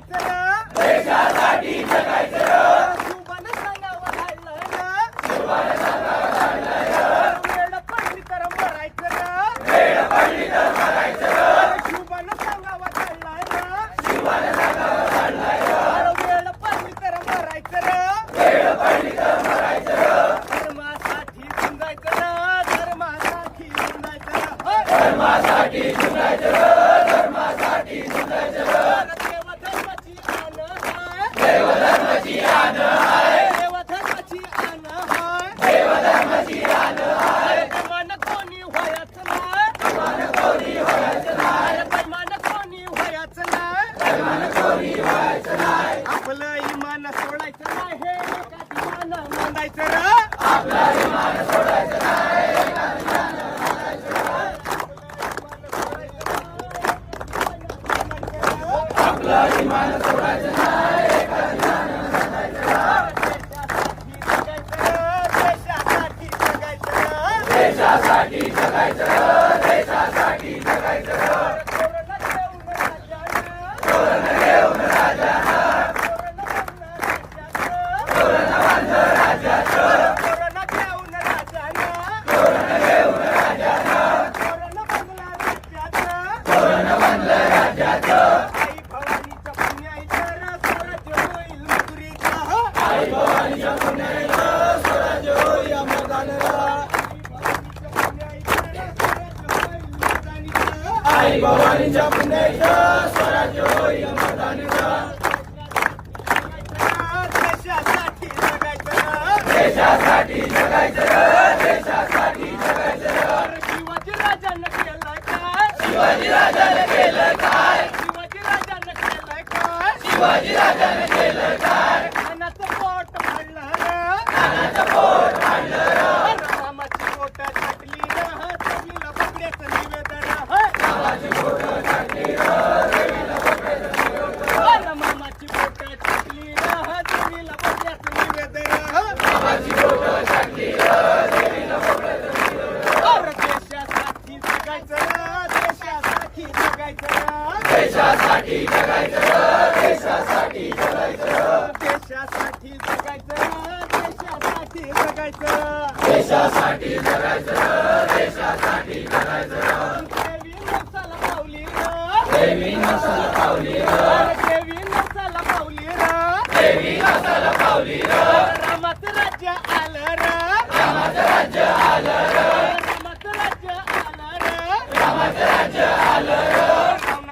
जगायचं र, देशासाठी जगायचं र, शिवबानं सांगावं धाडलं र, शिवाने सांगावं धाडलंय र, वेळ पडली तर मरायचं र, वेळ पडली तर मरायचं र, शिवबानं सांगावं धाडलं र, शिवाने सांगावं धाडलंय र, वेळ पडली तर मरायचं र, वेळ पडली तर मरायचं र, धर्मासाठी झुंजायचं र, धर्मासाठी झुंजायचं र, धर्मासाठी झुंजायचं र, धर्मासाठी झुंजायचं र, देवधर्माची आण हाय, देवधर्माची आण आहे, देवधर्माची आण हाय, देवधर्माची आण आहे, धर्मान कोणी व्हायचं नाही, धर्मान कोणी व्हायचं नाही, धर्मान कोणी व्हायचं नाही, धर्मान कोणी व्हायचं नाही, आपलं इमान सोडायचं नाही, हे एका ठिकाणं मांडायचं र, आपला इमान सोडायचं नाही, आपला इमान सोडायचं नाही, एका ठिकाणी बसायचं देशासाठी जगायचं, देशासाठी जगायचं र, देशासाठी जगायचं र, धोरण घेऊन राजानं, धोरण बांधलं राज्याचं, धोरण घेऊन राजानं, धोरण बांधलं राज्याचं, आई भवानीच्या पुण्याईचं स्वराज्य होई अमरदानला, आई भवानीच्या पुण्याईचं स्वराज्य होई अमरदानला, देशासाठी जगायचं, देशासाठी जगायचं र, देशासाठी जगायचं र, शिवाजी राजानं केलं काय, शिवाजी राजाने केलं काय, शिवाजी राजानं केलं काय, शिवाजी राजाने केलं काय, खानाचं पोट फाडलं र, खानाचं पोट फाडलं र, रामाची पोट टाकली र, देवीला बकऱ्याचं निवेदन र, रामाची बोटं टाकली र, देवीला बकऱ्याचं निवेदन, रामाची पोट टाकली र, देवीला बकऱ्याचं निवेदन र, रामाची बोटं टाकली र, देवीला बकऱ्याचं निवेदन, देशासाठी जगायचं र, देशासाठी जगायचं र, देशासाठी जगायचं र, देशासाठी जगायचं र, देशासाठी जगायचं र, देशासाठी जगायचं र, देशासाठी जगायचं र, देशासाठी जगायचं र, देवी नवसाला पावली र, देवी नसल पावली र, देवी नवसाला पावली र, देवी नसल पावली र, रामाचं राज्य आलं र, रामाचं राज्य आलं र,